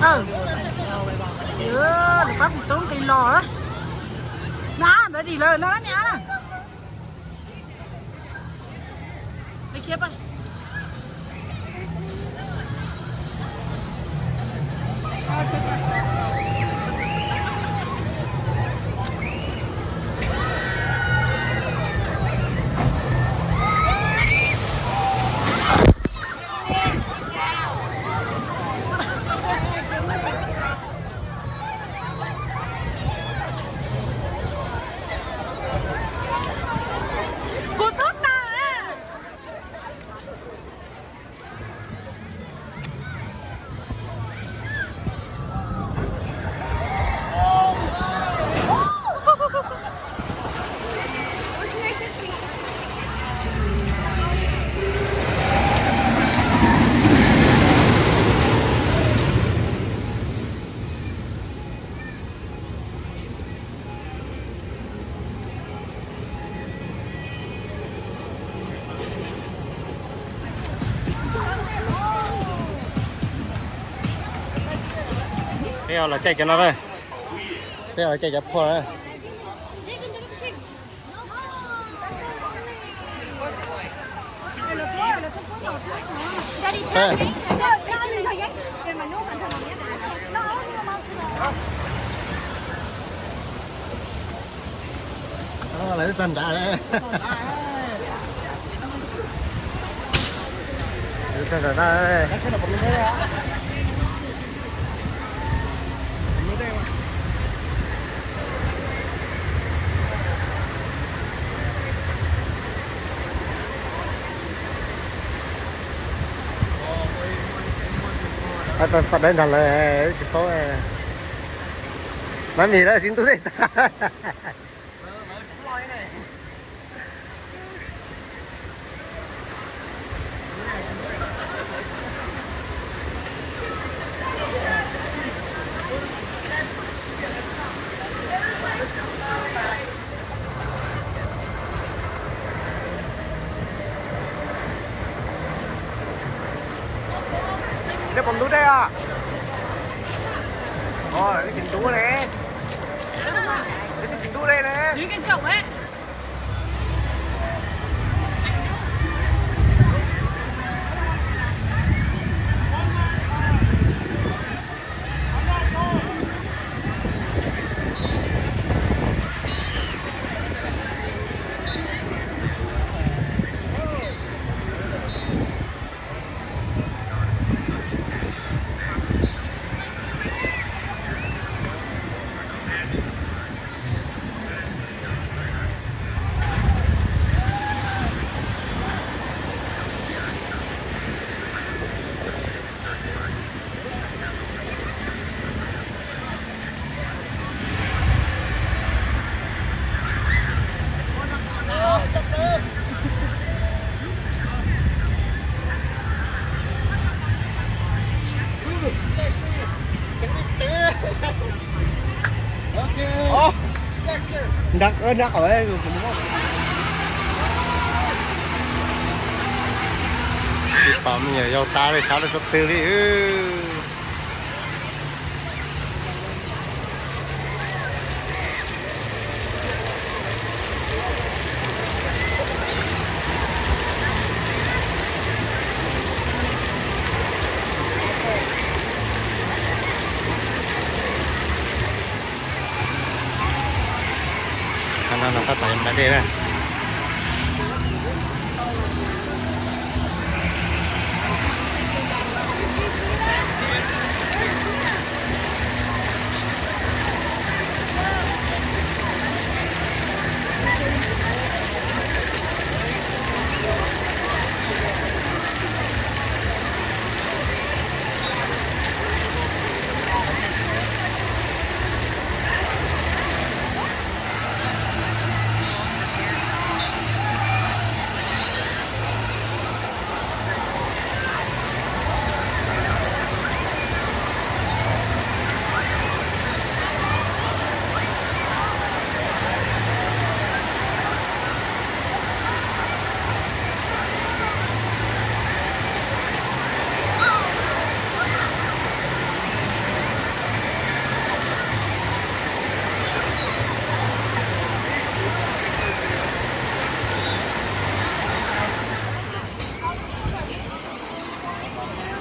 Ừ. Để bác thì tốn cây lò đó. Ná, để đi lời nó nhá. Đi khiếp ơi. Cô tốt ta. Thế là chạy cho nó đây. Thế là chạy cho phô đây. Lấy dần đã đấy. Lấy dần đã đây. Pada đến thằng này cái số này nói gì đó xin tôi đi. Cái bóng đút đây à? Rồi, cái chỉnh đu này. Cái chỉnh đu đây này. Dưới cái cổng ấy. Đắc ở đây đúng không? Đi bấm nhờ dâu ta đây sao được cấp tư đi. Karena nata tayang tadi kan.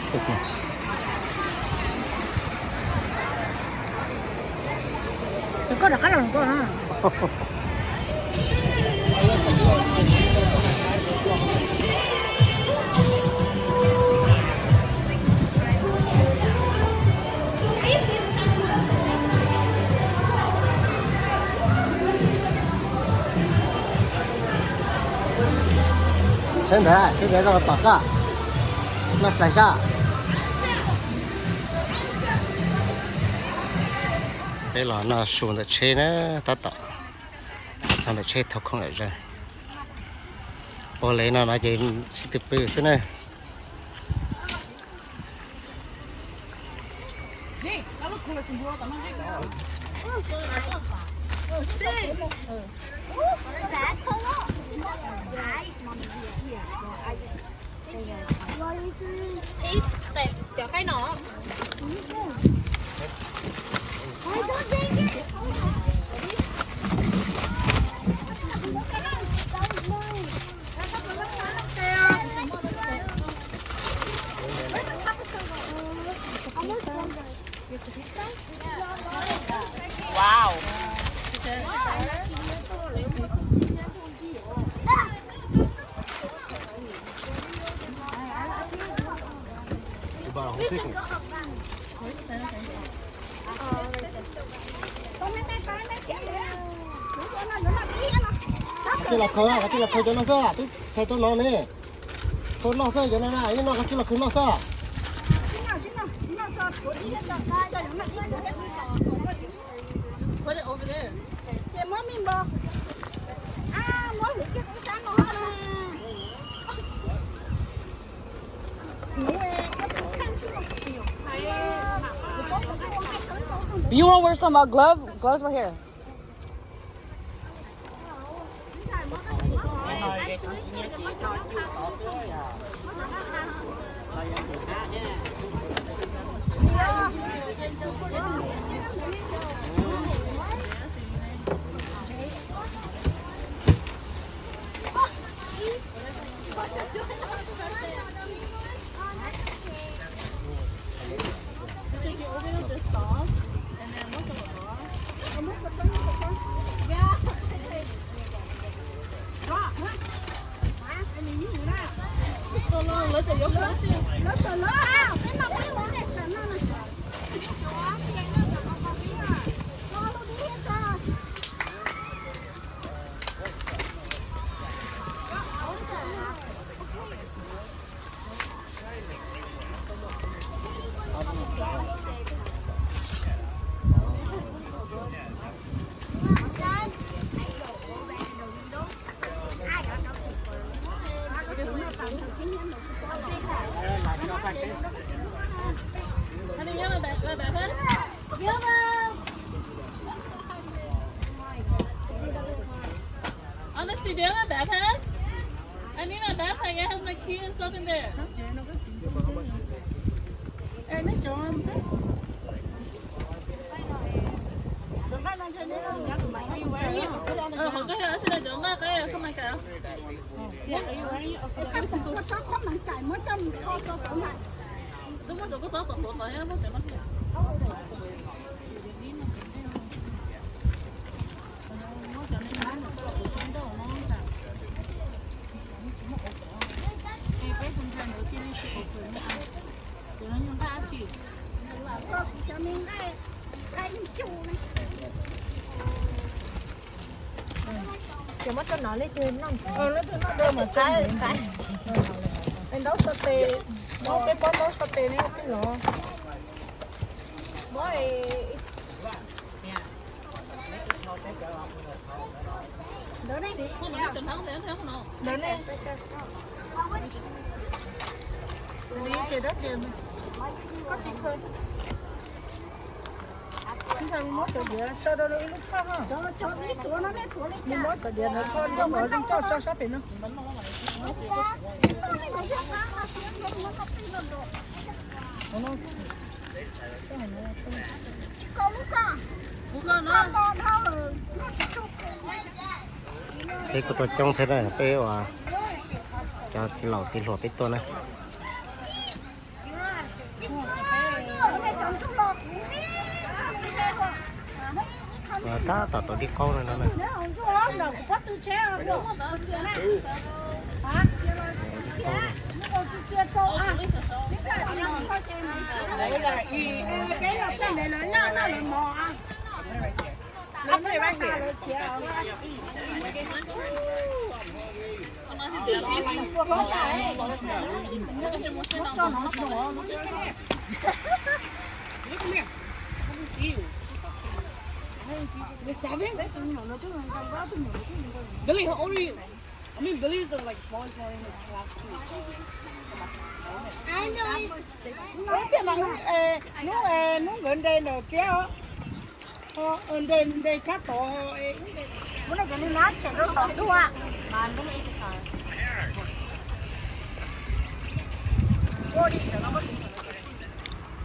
excuse me. Có đặt cái nào có hả? Hiện tại nó tỏ cả, nó phải ra. Đây là nó xuống được chế nó tắt tỏ, sang được chế thâu không lại ra. Ô lấy nó chỉ tiếp bự thế này. Cho cái nọ. Wow. Chỉ là khơi à, chỉ là khơi cho nó sao, tí thay cho nó nè, khơi nó sao cho nó này, nó chỉ là khơi nó sao. Put it over there. You want to wear some gloves? Gloves right here. Honey, you have a backpack? Honestly, do you have a backpack? I need a backpack. It has my key and stuff in there. Không có hiểu, xin lỗi chúng ta cái không phải cái. Đúng rồi, có tốt tổng phải nó sẽ mất. Kiểu mất cho nó lên từ nòng. Lấy từ nó đưa mà trái. Anh đấu sơ tê. Nó cái bó đấu sơ tê này cái lọ. Mỗi Đỡ đây. Không phải cần thắng thế không nào. Đỡ đây. Đi chơi đất liền. Có chị khơi. Chúng ta mới mất địa cho đó lúc khác ha. Cho ít tuổi nó tuổi đi. Mình mất địa nó con cho mở lên cho sắp đến nó. Đây có tôi trông thế này bé à, cho xin lẩu biết tôi này. ta tao tao đi câu này nó này hả đây là cái này là mò ăn không phải bán ta được chị ạ Billy, how old are you? I mean, Billy is the like smallest one in his class too. So. nó gần đây nó kéo ở đây khác tổ nó cái này nát chảy nó tổ tua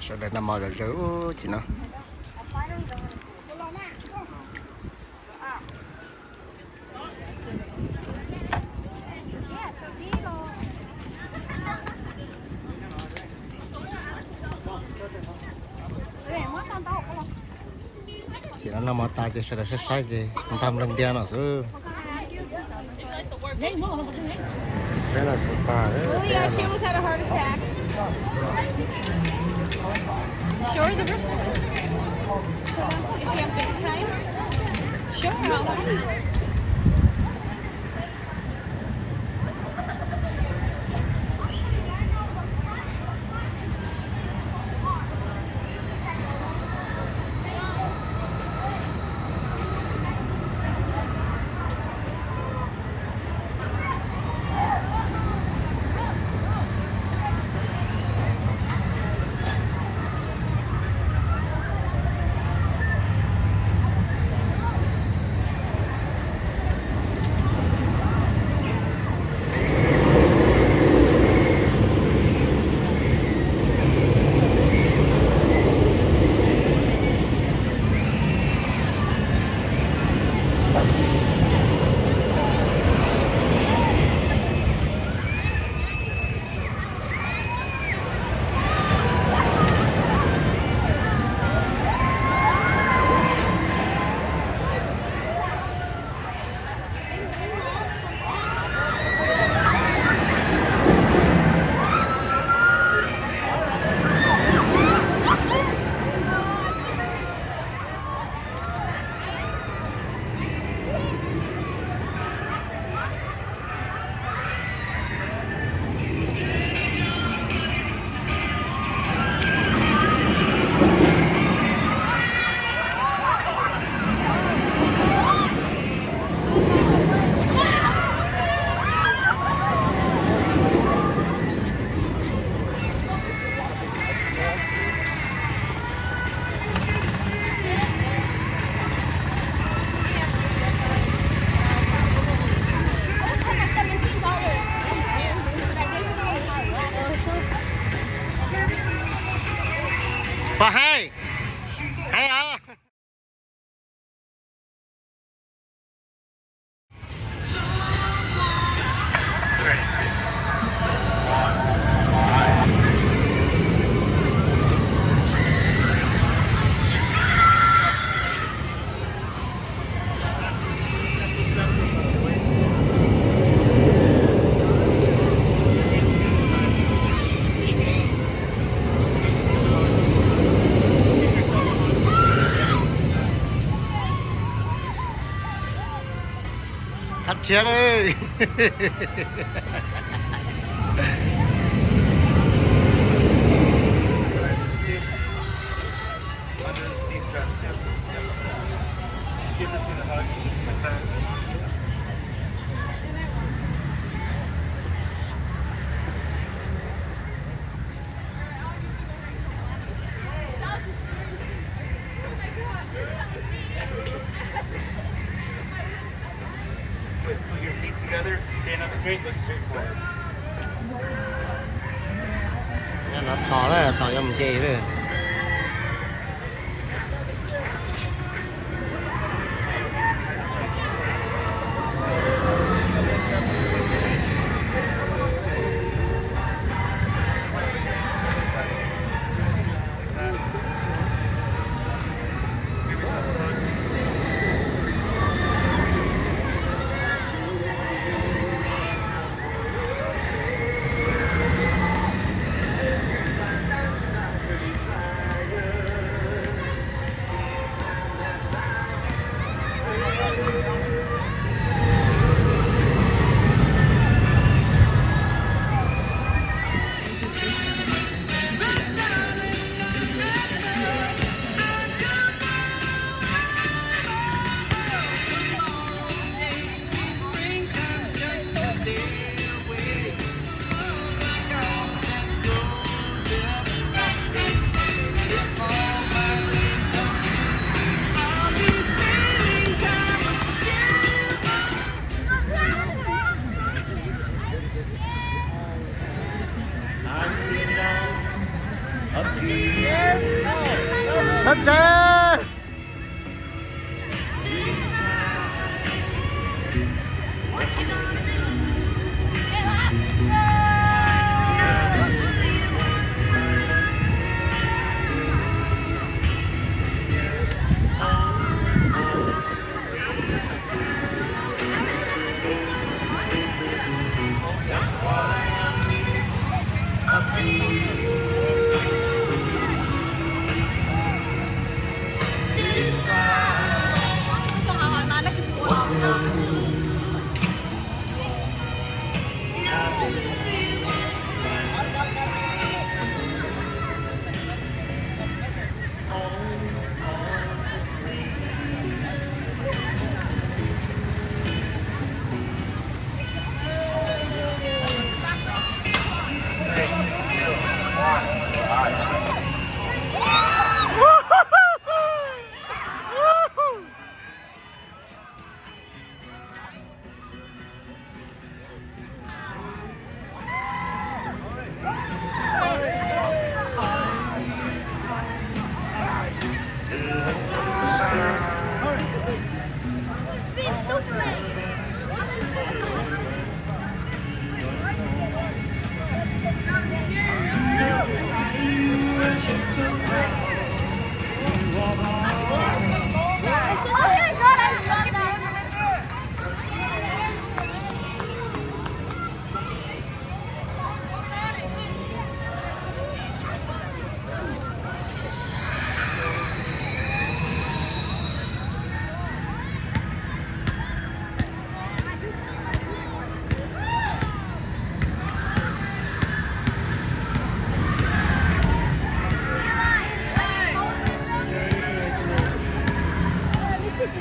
sau đây nằm mò rồi rửa chị nó chị nó nằm mò ta chỉ sẽ là sai gì không tham lần tiền nào chứ cái là số ta đấy Yeah, she almost had a heart attack. Show her the report. Is she on FaceTime? Show her. Bà hay hả sắp chết ơi Give this in a hug. Like that. Good. Put your feet together. Stand up straight. Look straight forward. nó to đấy to cho mình chê đấy Give yourself a hug. Thật ra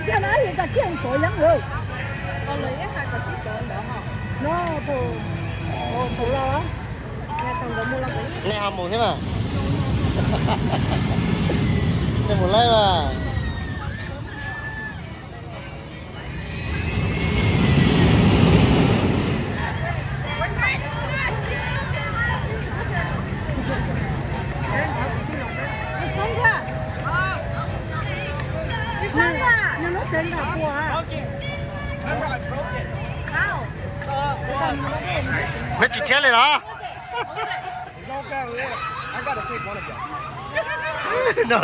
Cha nói gì ta kiếm tội lắm rồi. Con lấy hai cái xích đó hả? Nó phụ lo á. Nhà thằng có mua là cái Này hàm mù thế mà. Này một lấy mà. Nhưng nó sẽ là của à. Mấy chị chết rồi đó. It's okay. I gotta take one of you. No.